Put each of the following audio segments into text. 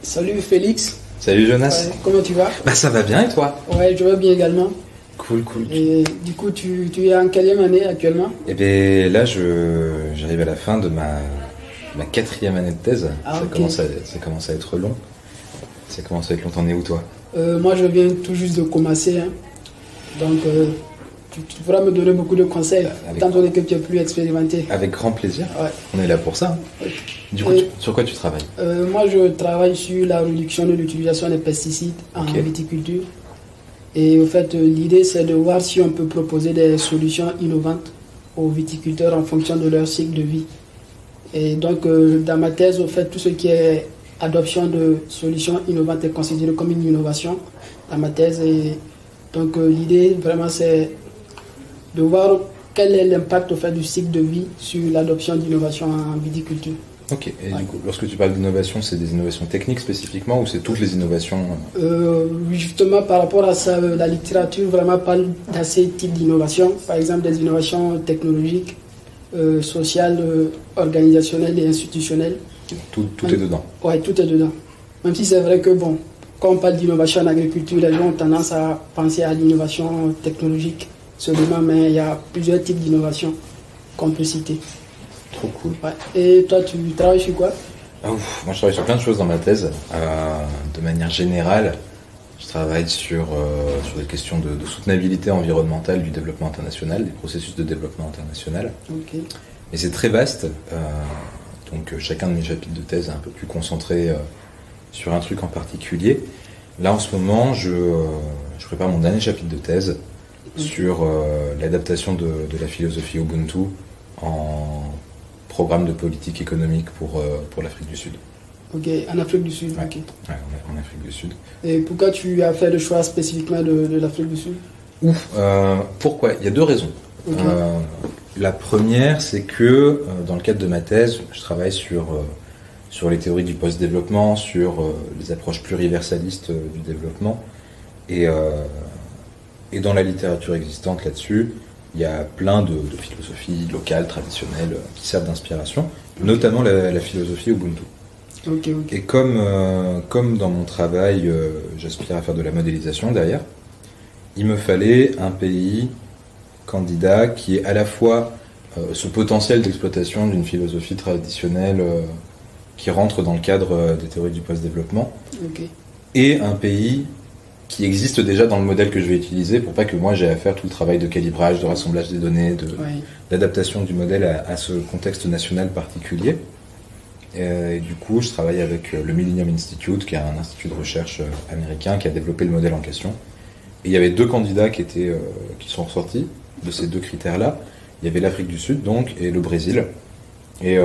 Salut Félix. Salut Jonas. Ouais, comment tu vas? Bah ça va bien et toi? Ouais, je vais bien également. Cool. Et du coup, tu es en quelle année actuellement? Et bien là, j'arrive à la fin de ma 4e année de thèse. Ah, ok. Ça commence à être long. Ça commence à être long. T'en es où toi? Moi, je viens tout juste de commencer, hein. Donc, tu pourras me donner beaucoup de conseils, étant donné que tu es plus expérimenté. Avec grand plaisir. Ouais. On est là pour ça. Ouais. Du coup, sur quoi tu travailles? Moi, je travaille sur la réduction de l'utilisation des pesticides en viticulture. Et au fait, l'idée, c'est de voir si on peut proposer des solutions innovantes aux viticulteurs en fonction de leur cycle de vie. Et donc, dans ma thèse, au fait, tout ce qui est adoption de solutions innovantes est considéré comme une innovation dans ma thèse. Et donc, l'idée, vraiment, c'est de voir quel est l'impact au fait du cycle de vie sur l'adoption d'innovation en viticulture. Ok, et du coup, lorsque tu parles d'innovation, c'est des innovations techniques spécifiquement ou c'est toutes les innovations? Justement, par rapport à ça, la littérature vraiment parle d'assez types d'innovations. Par exemple, des innovations technologiques, sociales, organisationnelles et institutionnelles. Tout est dedans. Oui, tout est dedans. Même si c'est vrai que, bon, quand on parle d'innovation en agriculture, les gens ont tendance à penser à l'innovation technologique seulement, mais il y a plusieurs types d'innovations qu'on peut citer. Trop cool. Ouais. Et toi, tu travailles sur quoi? Moi, je travaille sur plein de choses dans ma thèse. De manière générale, je travaille sur des questions de soutenabilité environnementale du développement international, des processus de développement international. Okay. Et c'est très vaste. Donc, chacun de mes chapitres de thèse est un peu plus concentré sur un truc en particulier. Là, en ce moment, je prépare mon dernier chapitre de thèse sur l'adaptation de la philosophie Ubuntu en programme de politique économique pour l'Afrique du Sud. Ok, en Afrique du Sud. Ouais. Okay. Ouais, en Afrique du Sud. Et pourquoi tu as fait le choix spécifiquement de l'Afrique du Sud? Pourquoi? Il y a deux raisons. Okay. La première, c'est que dans le cadre de ma thèse, je travaille sur les théories du post-développement, sur les approches pluriversalistes du développement. Et dans la littérature existante là-dessus, il y a plein de philosophies locales, traditionnelles, qui servent d'inspiration, notamment la philosophie Ubuntu. Okay. Et comme dans mon travail, j'aspire à faire de la modélisation derrière, il me fallait un pays candidat qui ait à la fois ce potentiel d'exploitation d'une philosophie traditionnelle qui rentre dans le cadre des théories du post-développement, et un pays qui existe déjà dans le modèle que je vais utiliser pour pas que moi j'ai à faire tout le travail de calibrage, de rassemblage des données, d'adaptation du modèle à ce contexte national particulier. Et du coup, je travaille avec le Millennium Institute, qui est un institut de recherche américain qui a développé le modèle en question. Et il y avait deux candidats qui sont ressortis de ces deux critères-là. Il y avait l'Afrique du Sud, donc, et le Brésil. Et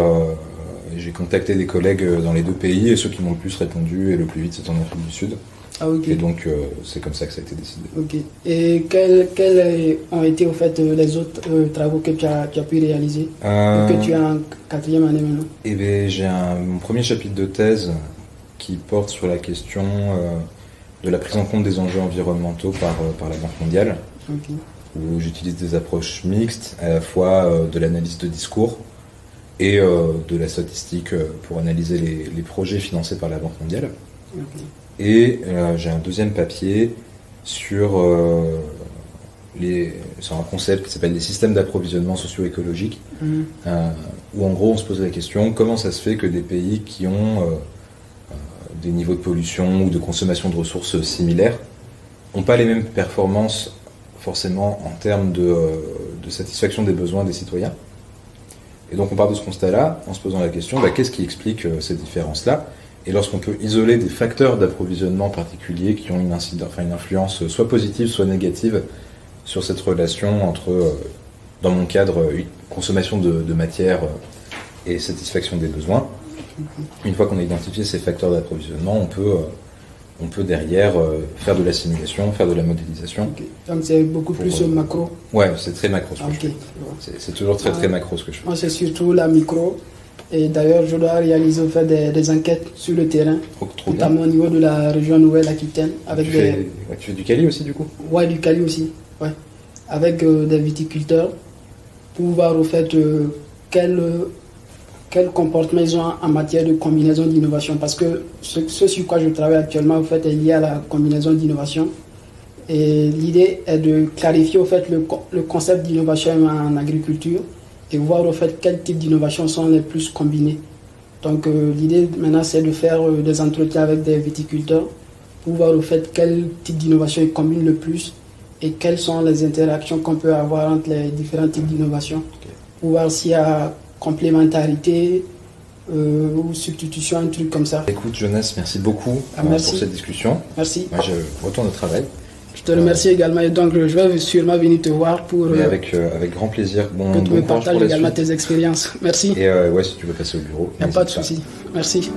j'ai contacté des collègues dans les deux pays, et ceux qui m'ont le plus répondu et le plus vite, c'est en Afrique du Sud. Ah, okay. Et donc, c'est comme ça que ça a été décidé. Ok. Et quels ont été, au fait, les autres travaux que tu as pu réaliser, que tu as en 4e année maintenant? Eh bien, j'ai mon premier chapitre de thèse qui porte sur la question de la prise en compte des enjeux environnementaux par la Banque mondiale, où j'utilise des approches mixtes, à la fois de l'analyse de discours et de la statistique pour analyser les projets financés par la Banque mondiale. Et j'ai un deuxième papier sur un concept qui s'appelle les systèmes d'approvisionnement socio-écologique, où en gros on se pose la question comment ça se fait que des pays qui ont des niveaux de pollution ou de consommation de ressources similaires n'ont pas les mêmes performances forcément en termes de satisfaction des besoins des citoyens. Et donc on part de ce constat-là en se posant la question qu'est-ce qui explique ces différences-là? Et lorsqu'on peut isoler des facteurs d'approvisionnement particuliers qui ont une influence soit positive, soit négative sur cette relation entre, dans mon cadre, consommation de matière et satisfaction des besoins, une fois qu'on a identifié ces facteurs d'approvisionnement, on peut derrière faire de la simulation, faire de la modélisation. Donc c'est beaucoup plus macro? Ouais, c'est très macro ce que je fais. C'est toujours très macro ce que je fais. Moi c'est surtout la micro. Et d'ailleurs, je dois réaliser au fait des enquêtes sur le terrain, notamment au niveau de la région Nouvelle-Aquitaine. Tu fais du Cali aussi, du coup? Ouais, du Cali aussi. Ouais. Avec des viticulteurs pour voir au fait quelle quel comportement ils ont en matière de combinaison d'innovation. Parce que ce sur quoi je travaille actuellement, en fait, est lié à la combinaison d'innovation. Et l'idée est de clarifier, au fait, le concept d'innovation en agriculture et voir, au fait, quel type d'innovation sont les plus combinés. Donc, l'idée maintenant, c'est de faire des entretiens avec des viticulteurs pour voir, au fait, quel type d'innovation ils combinent le plus et quelles sont les interactions qu'on peut avoir entre les différents types d'innovation. Pour voir s'il y a complémentarité ou substitution, un truc comme ça. Écoute Jonas, merci beaucoup pour cette discussion. Merci. Moi je retourne au travail. Je te remercie également et donc je vais sûrement venir te voir pour... avec grand plaisir. Que tu me partages également tes expériences. Merci. Et ouais, si tu veux passer au bureau. Il n'y a pas de souci. Merci.